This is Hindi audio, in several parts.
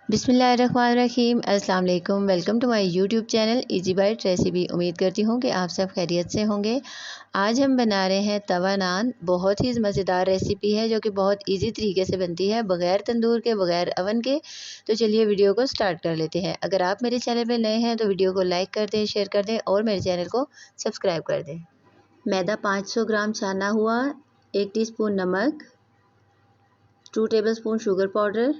बिस्मिल्लाहिर्रहमानिर्रहीम। अस्सलाम वालेकुम। Welcome to my YouTube channel Easy Bite Recipe. उम्मीद करती हूँ कि आप सब खैरियत से होंगे। आज हम बना रहे हैं तवा नान। बहुत ही मज़ेदार रेसिपी है जो कि बहुत इजी तरीके से बनती है, बग़ैर तंदूर के, बग़ैर अवन के। तो चलिए वीडियो को स्टार्ट कर लेते हैं। अगर आप मेरे चैनल पर नए हैं तो वीडियो को लाइक कर दें, शेयर कर दें और मेरे चैनल को सब्सक्राइब कर दें। मैदा 500 ग्राम छाना हुआ, 1 टीस्पून नमक, 2 tablespoon sugar powder,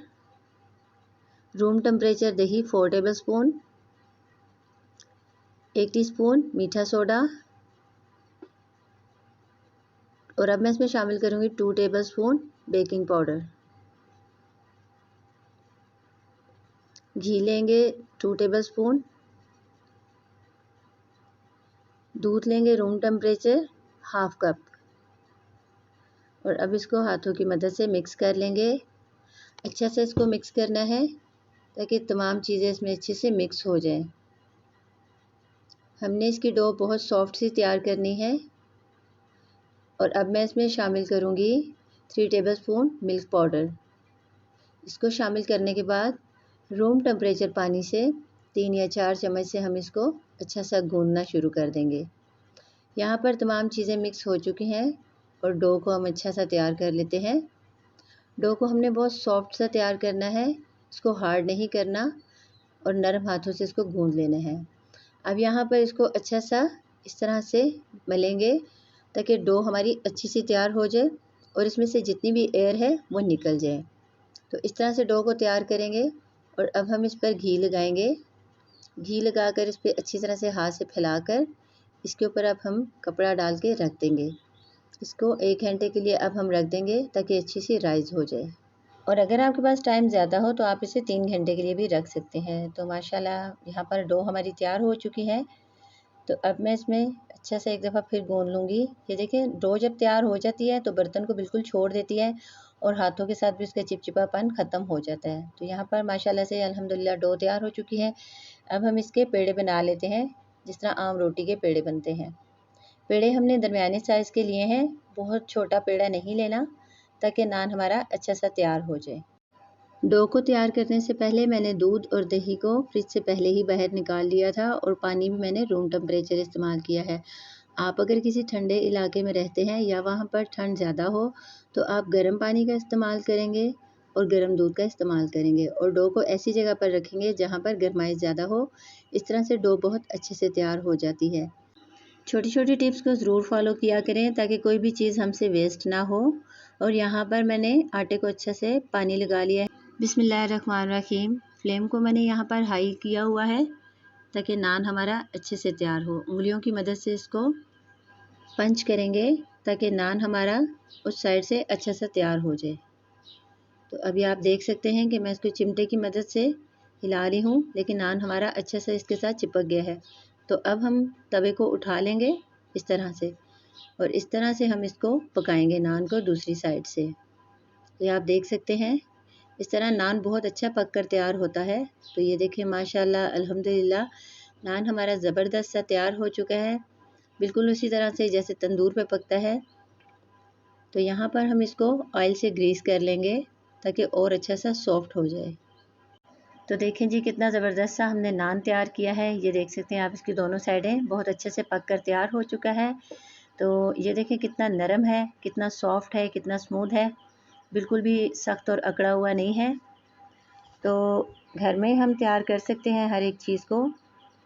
room temperature दही 4 टेबलस्पून, 1 टीस्पून मीठा सोडा और अब मैं इसमें शामिल करूंगी 2 टेबलस्पून बेकिंग पाउडर। घी लेंगे 2 टेबलस्पून, दूध लेंगे रूम टेम्परेचर हाफ कप और अब इसको हाथों की मदद से मिक्स कर लेंगे। अच्छा से इसको मिक्स करना है ताकि तमाम चीज़ें इसमें अच्छे से मिक्स हो जाएं। हमने इसकी डो बहुत सॉफ्ट सी तैयार करनी है और अब मैं इसमें शामिल करूंगी 3 टेबलस्पून मिल्क पाउडर। इसको शामिल करने के बाद रूम टेम्परेचर पानी से 3 या 4 चम्मच से हम इसको अच्छा सा गूंदना शुरू कर देंगे। यहाँ पर तमाम चीज़ें मिक्स हो चुकी हैं और डो को हम अच्छा सा तैयार कर लेते हैं। डो को हमने बहुत सॉफ्ट सा तैयार करना है, इसको हार्ड नहीं करना और नरम हाथों से इसको गूंद लेना है। अब यहाँ पर इसको अच्छा सा इस तरह से मलेंगे ताकि डो हमारी अच्छी सी तैयार हो जाए और इसमें से जितनी भी एयर है वो निकल जाए। तो इस तरह से डो को तैयार करेंगे और अब हम इस पर घी लगाएंगे। घी लगाकर इस पर अच्छी तरह से हाथ से फैलाकर इसके ऊपर अब हम कपड़ा डाल के रख देंगे। इसको 1 घंटे के लिए अब हम रख देंगे ताकि अच्छी सी राइज़ हो जाए। और अगर आपके पास टाइम ज़्यादा हो तो आप इसे 3 घंटे के लिए भी रख सकते हैं। तो माशाल्लाह यहाँ पर डो हमारी तैयार हो चुकी है। तो अब मैं इसमें अच्छा से एक दफ़ा फिर गूंद लूँगी। ये देखें, डो जब तैयार हो जाती है तो बर्तन को बिल्कुल छोड़ देती है और हाथों के साथ भी उसका चिपचिपापन ख़त्म हो जाता है। तो यहाँ पर माशाल्लाह से अल्हम्दुलिल्लाह डो तैयार हो चुकी है। अब हम इसके पेड़े बना लेते हैं जिस तरह आम रोटी के पेड़े बनते हैं। पेड़े हमने दरमियाने साइज़ के लिए हैं, बहुत छोटा पेड़ा नहीं लेना ताकि नान हमारा अच्छा सा तैयार हो जाए। डो को तैयार करने से पहले मैंने दूध और दही को फ्रिज से पहले ही बाहर निकाल लिया था और पानी भी मैंने रूम टेम्परेचर इस्तेमाल किया है। आप अगर किसी ठंडे इलाके में रहते हैं या वहाँ पर ठंड ज़्यादा हो तो आप गर्म पानी का इस्तेमाल करेंगे और गर्म दूध का इस्तेमाल करेंगे और डो को ऐसी जगह पर रखेंगे जहाँ पर गर्माइश ज़्यादा हो। इस तरह से डो बहुत अच्छे से तैयार हो जाती है। छोटी छोटी टिप्स को ज़रूर फॉलो किया करें ताकि कोई भी चीज़ हमसे वेस्ट ना हो। और यहाँ पर मैंने आटे को अच्छा से पानी लगा लिया है। बिस्मिल्लाहिर्रहमानिर्रहीम। फ्लेम को मैंने यहाँ पर हाई किया हुआ है ताकि नान हमारा अच्छे से तैयार हो। उंगलियों की मदद से इसको पंच करेंगे ताकि नान हमारा उस साइड से अच्छा सा तैयार हो जाए। तो अभी आप देख सकते हैं कि मैं इसको चिमटे की मदद से हिला रही हूँ लेकिन नान हमारा अच्छा से इसके साथ चिपक गया है। तो अब हम तवे को उठा लेंगे इस तरह से और इस तरह से हम इसको पकाएंगे नान को दूसरी साइड से। ये आप देख सकते हैं इस तरह नान बहुत अच्छा पक कर तैयार होता है। तो ये देखें माशाल्लाह अल्हम्दुलिल्लाह नान हमारा ज़बरदस्त सा तैयार हो चुका है, बिल्कुल उसी तरह से जैसे तंदूर पे पकता है। तो यहाँ पर हम इसको ऑयल से ग्रीस कर लेंगे ताकि और अच्छा सा सॉफ्ट हो जाए। तो देखें जी कितना ज़बरदस्त सा हमने नान तैयार किया है। ये देख सकते हैं आप, इसकी दोनों साइडें बहुत अच्छे से पक कर तैयार हो चुका है। तो ये देखें कितना नरम है, कितना सॉफ्ट है, कितना स्मूथ है, बिल्कुल भी सख्त और अकड़ा हुआ नहीं है। तो घर में हम तैयार कर सकते हैं हर एक चीज़ को।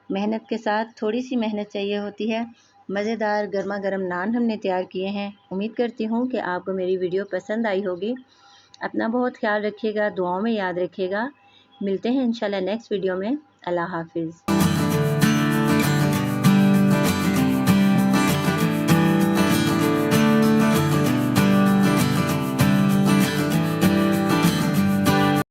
मेहनत के साथ, थोड़ी सी मेहनत चाहिए होती है। मज़ेदार गर्मा गर्म नान हमने तैयार किए हैं। उम्मीद करती हूँ कि आपको मेरी वीडियो पसंद आई होगी। अपना बहुत ख्याल रखिएगा, दुआओं में याद रखिएगा। मिलते हैं इंशाल्लाह नेक्स्ट वीडियो में। अल्लाह हाफिज़।